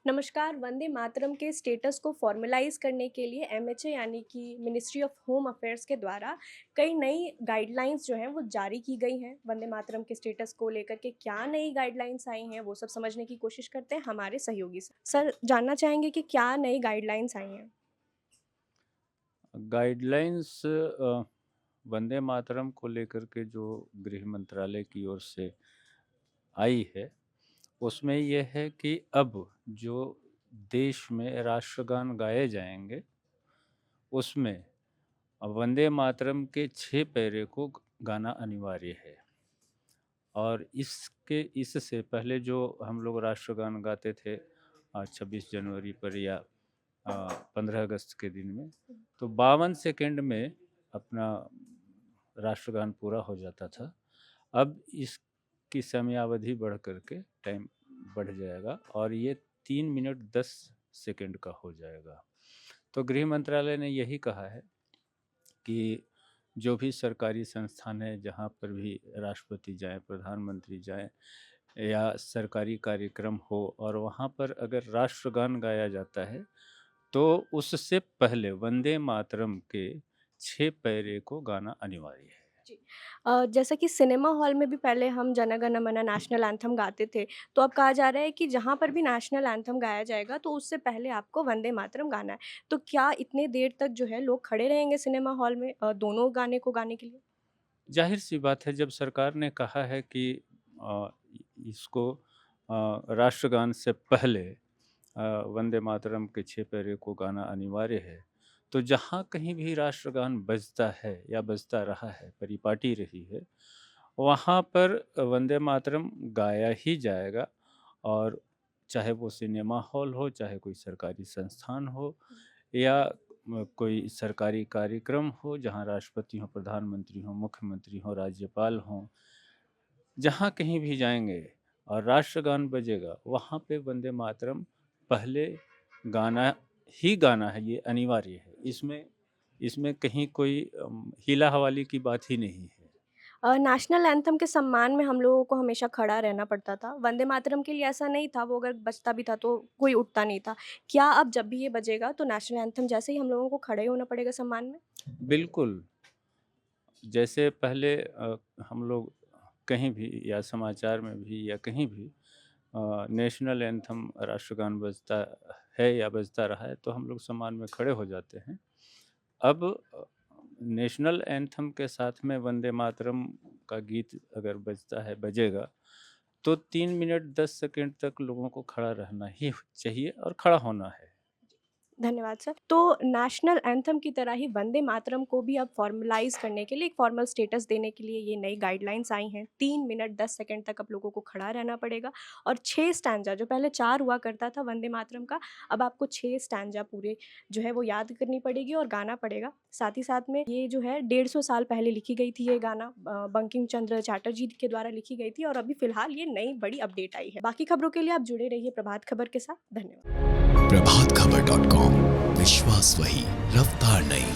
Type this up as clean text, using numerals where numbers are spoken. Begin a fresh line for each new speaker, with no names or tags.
नमस्कार। वंदे मातरम के स्टेटस को फॉर्मलाइज करने के लिए एमएचए यानी कि मिनिस्ट्री ऑफ होम अफेयर्स के द्वारा कई नई गाइडलाइंस जो हैं वो जारी की गई हैं। वंदे मातरम के स्टेटस को लेकर के क्या नई गाइडलाइंस आई हैं वो सब समझने की कोशिश करते हैं हमारे सहयोगी से। सर, जानना चाहेंगे कि क्या नई गाइडलाइंस आई हैं?
गाइडलाइंस वंदे मातरम को लेकर के जो गृह मंत्रालय की ओर से आई है, उसमें यह है कि अब जो देश में राष्ट्रगान गाए जाएंगे, उसमें वंदे मातरम के 6 पैरे को गाना अनिवार्य है। और इससे पहले जो हम लोग राष्ट्रगान गाते थे 26 जनवरी पर या 15 अगस्त के दिन में, तो 52 सेकंड में अपना राष्ट्रगान पूरा हो जाता था। अब इसकी समयावधि बढ़ करके टाइम बढ़ जाएगा और ये 3 मिनट 10 सेकंड का हो जाएगा। तो गृह मंत्रालय ने यही कहा है कि जो भी सरकारी संस्थान है, जहाँ पर भी राष्ट्रपति जाएं, प्रधानमंत्री जाएं या सरकारी कार्यक्रम हो और वहाँ पर अगर राष्ट्रगान गाया जाता है, तो उससे पहले वंदे मातरम के 6 पैरे को गाना अनिवार्य है।
जी। जैसा कि सिनेमा हॉल में भी पहले हम जन गण मन नेशनल एंथम गाते थे, तो अब कहा जा रहा है कि जहाँ पर भी नेशनल एंथम गाया जाएगा तो उससे पहले आपको वंदे मातरम गाना है। तो क्या इतने देर तक जो है लोग खड़े रहेंगे सिनेमा हॉल में दोनों गाने को गाने के लिए?
ज़ाहिर-सी बात है, जब सरकार ने कहा है कि अ, इसको राष्ट्रगान से पहले वंदे मातरम के 6 पैरे को गाना अनिवार्य है, तो जहाँ कहीं भी राष्ट्रगान बजता है या बजता रहा है, परिपाटी रही है, वहाँ पर वंदे मातरम गाया ही जाएगा। और चाहे वो सिनेमा हॉल हो, चाहे कोई सरकारी संस्थान हो या कोई सरकारी कार्यक्रम हो, जहाँ राष्ट्रपति हों, प्रधानमंत्री हों, मुख्यमंत्री हों, राज्यपाल हों, जहाँ कहीं भी जाएँगे और राष्ट्रगान बजेगा, वहाँ पे वंदे मातरम पहले गाना ही गाना है, ये अनिवार्य है। इसमें इसमें कहीं कोई हीला-हवाली की बात ही नहीं है।
नेशनल एंथम के सम्मान में हम लोगों को हमेशा खड़ा रहना पड़ता था। वंदे मातरम के लिए ऐसा नहीं था, वो अगर बजता भी था तो कोई उठता नहीं था। क्या अब जब भी ये बजेगा तो नेशनल एंथम जैसे ही हम लोगों को खड़े होना पड़ेगा सम्मान में?
बिल्कुल, जैसे पहले हम लोग कहीं भी या समाचार में भी या कहीं भी नेशनल एंथम राष्ट्रगान बजता है या बजता रहा है, तो हम लोग सम्मान में खड़े हो जाते हैं। अब नेशनल एंथम के साथ में वंदे मातरम का गीत अगर बजता है, बजेगा, तो 3 मिनट 10 सेकंड तक लोगों को खड़ा रहना ही चाहिए और खड़ा होना है।
धन्यवाद सर। तो नेशनल एंथम की तरह ही वंदे मातरम को भी अब फॉर्मलाइज़ करने के लिए, एक फॉर्मल स्टेटस देने के लिए ये नई गाइडलाइंस आई हैं। 3 मिनट 10 सेकंड तक अब लोगों को खड़ा रहना पड़ेगा और 6 स्टैन्ज़ा, जो पहले 4 हुआ करता था वंदे मातरम का, अब आपको 6 स्टैन्ज़ा पूरे जो है वो याद करनी पड़ेगी और गाना पड़ेगा। साथ ही साथ में ये जो है 150 साल पहले लिखी गई थी ये गाना, बंकिम चंद्र चटर्जी के द्वारा लिखी गई थी और अभी फ़िलहाल ये नई बड़ी अपडेट आई है। बाकी खबरों के लिए आप जुड़े रहिए प्रभात खबर के साथ। धन्यवाद।
प्रभात खबर .com, विश्वास वही, रफ्तार नहीं।